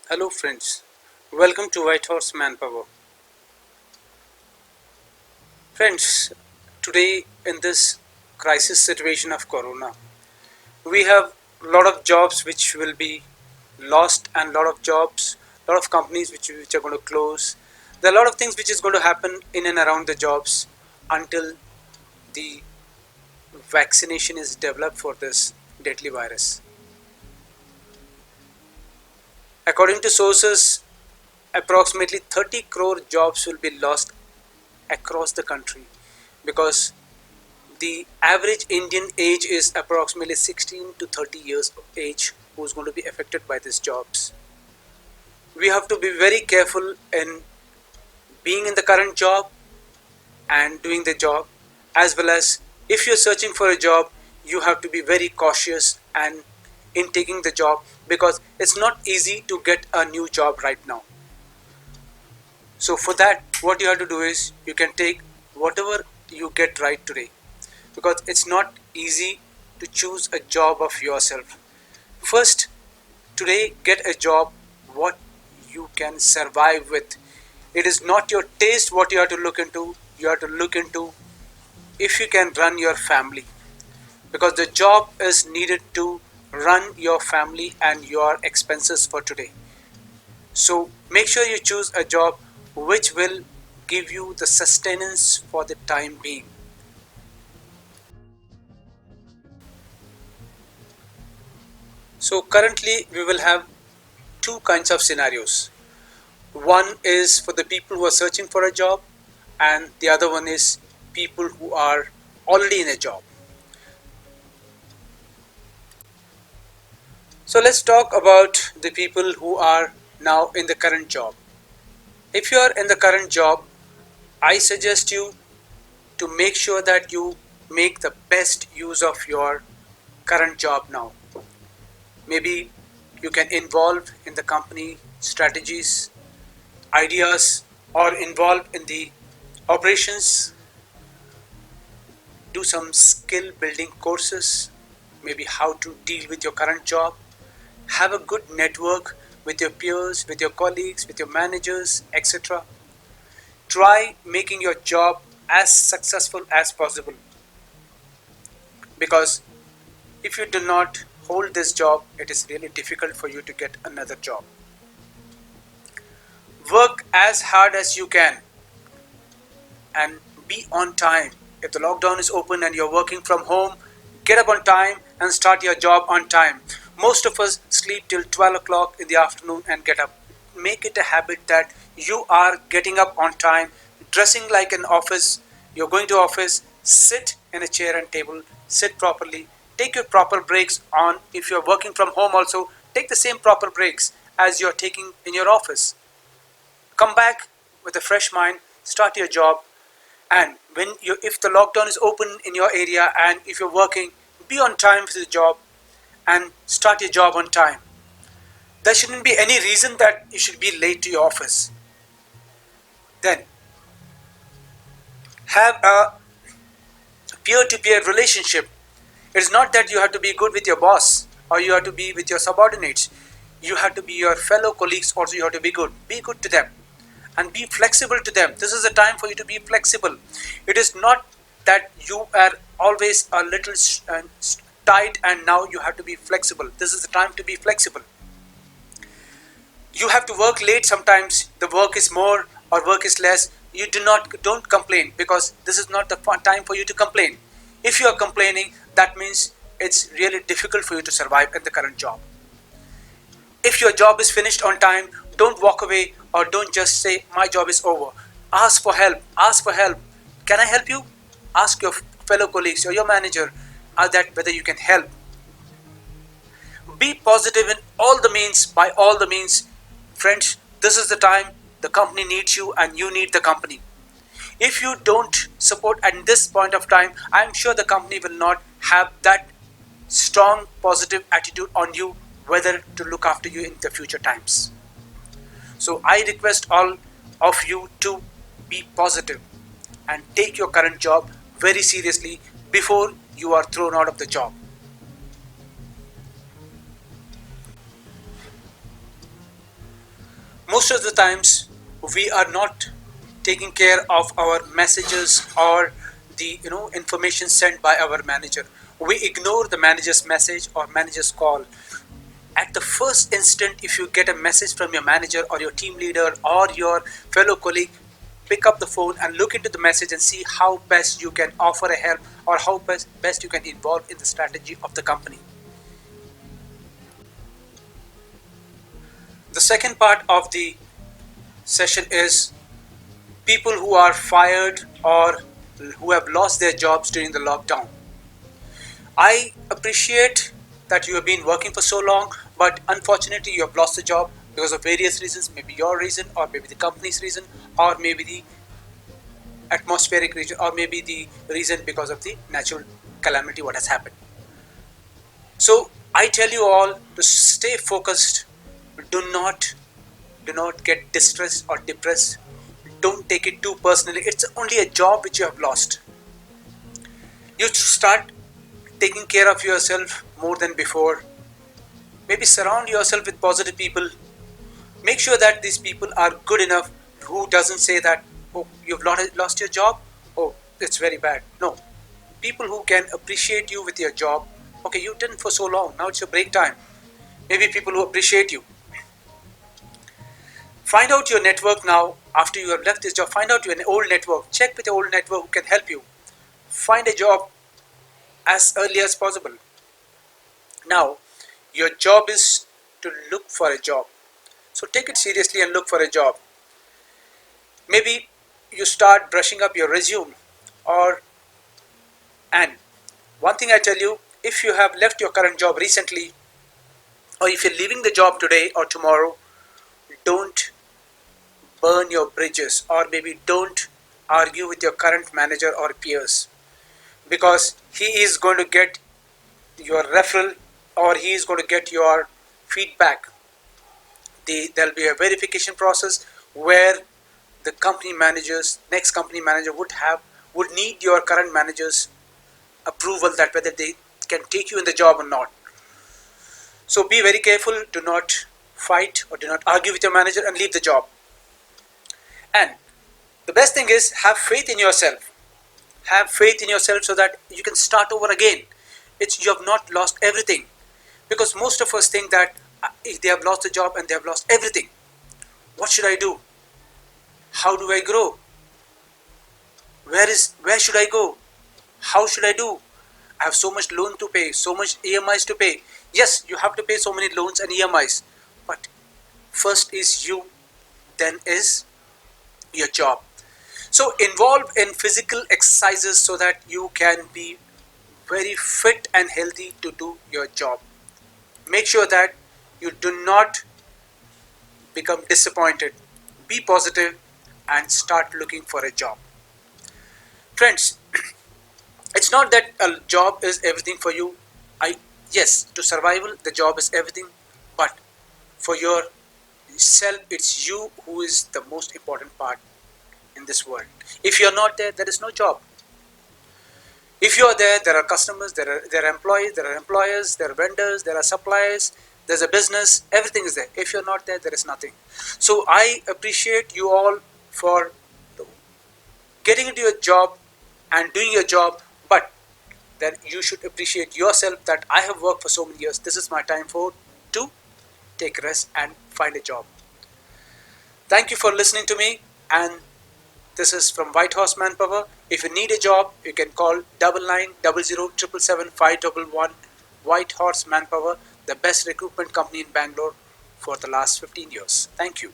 Hello friends, welcome to White Horse Manpower. Friends, today in this crisis situation of Corona, we have a lot of jobs which will be lost and a lot of jobs, a lot of companies which are going to close. There are a lot of things which is going to happen in and around the jobs until the vaccination is developed for this deadly virus. According to sources, approximately 30 crore jobs will be lost across the country because the average Indian age is approximately 16 to 30 years of age who's going to be affected by these jobs. We have to be very careful in being in the current job and doing the job, as well as if you're searching for a job, you have to be very cautious and in taking the job because it's not easy to get a new job right now. So for that, what you have to do is you can take whatever you get right today because it's not easy to choose a job of yourself. First, today get a job what you can survive with. It is not your taste what you have to look into. You have to look into if you can run your family because the job is needed to run your family and your expenses for today. So make sure you choose a job which will give you the sustenance for the time being. So currently we will have two kinds of scenarios. One is for the people who are searching for a job, and the other one is people who are already in a job. So let's talk about the people who are now in the current job. If you are in the current job, I suggest you to make sure that you make the best use of your current job now. Maybe you can involve in the company strategies, ideas, or involve in the operations, do some skill building courses, maybe how to deal with your current job, have a good network with your peers, with your colleagues, with your managers, etc. Try making your job as successful as possible because if you do not hold this job, it is really difficult for you to get another job. Work as hard as you can and be on time. If the lockdown is open and you're working from home, get up on time and start your job on time. Most of us sleep till 12 o'clock in the afternoon and get up. Make it a habit that you are getting up on time, dressing like an office. You're going to office, sit in a chair and table, sit properly, take your proper breaks on. If you're working from home also, take the same proper breaks as you're taking in your office. Come back with a fresh mind, start your job, and when you if the lockdown is open in your area and if you're working, be on time for the job and start your job on time. There shouldn't be any reason that you should be late to your office. Then have a peer-to-peer relationship. It's not that you have to be good with your boss or you have to be with your subordinates. You have to be your fellow colleagues also. You have to be good. Be good to them and be flexible to them. This is the time for you to be flexible. It is not that you are always a little tight and now you have to be flexible. This is the time to be flexible. You have to work late sometimes. The work is more or work is less. You don't complain because this is not the time for you to complain. If you are complaining, that means it's really difficult for you to survive in the current job. If your job is finished on time, don't walk away or don't just say my job is over. Ask for help. Ask for help. Can I help you? Ask your fellow colleagues or your manager that whether you can help. Be positive in all the means, by all the means. Friends, this is the time the company needs you and you need the company. If you don't support at this point of time, I'm sure the company will not have that strong positive attitude on you whether to look after you in the future times. So I request all of you to be positive and take your current job very seriously before you are thrown out of the job. most of the times we are not taking care of our messages or the information sent by our manager. We ignore the manager's message or manager's call. At the first instant, if you get a message from your manager or your team leader or your fellow colleague, pick up the phone and look into the message and see how best you can offer a help or how best you can involve in the strategy of the company. The second part of the session is people who are fired or who have lost their jobs during the lockdown. I appreciate that you have been working for so long, but unfortunately you have lost a job because of various reasons, maybe your reason or maybe the company's reason or maybe the atmospheric reason or maybe the reason because of the natural calamity what has happened. So I tell you all to stay focused. Do not get distressed or depressed. Don't take it too personally. It's only a job which you have lost. You start taking care of yourself more than before. Maybe surround yourself with positive people. Make sure that these people are good enough who doesn't say that, oh, you've lost your job, oh, it's very bad. No, people who can appreciate you with your job. Okay, you've done for so long, now it's your break time. Maybe people who appreciate you. Find out your network now. After you have left this job, find out your old network. Check with your old network who can help you. Find a job as early as possible. Now, your job is to look for a job. So take it seriously and look for a job. Maybe you start brushing up your resume and one thing I tell you, if you have left your current job recently or if you're leaving the job today or tomorrow, don't burn your bridges or maybe don't argue with your current manager or peers, because he is going to get your referral or he is going to get your feedback. There'll be a verification process where the next company manager would need your current manager's approval that whether they can take you in the job or not. So be very careful. Do not fight or do not argue with your manager and leave the job. And the best thing is have faith in yourself. Have faith in yourself so that you can start over again. You have not lost everything, because most of us think that if they have lost the job and they have lost everything, what should I do? How do I grow? Where should I go? How should I do? I have so much loan to pay, so much EMIs to pay. Yes, you have to pay so many loans and EMIs, but first is you, then is your job. So involve in physical exercises so that you can be very fit and healthy to do your job. Make sure that you do not become disappointed. Be positive and start looking for a job. Friends, it's not that a job is everything for you. Yes, to survival, the job is everything, but for yourself, it's you who is the most important part in this world. If you're not there, there is no job. If you're there, there are customers, there are employees, there are employers, there are vendors, there are suppliers, there's a business, everything is there. If you're not there, there is nothing. So I appreciate you all for getting into your job and doing your job, but then you should appreciate yourself that I have worked for so many years. This is my time to take rest and find a job. Thank you for listening to me, and this is from White Horse Manpower. If you need a job, you can call 9900777511. White Horse Manpower, the best recruitment company in Bangalore for the last 15 years. Thank you.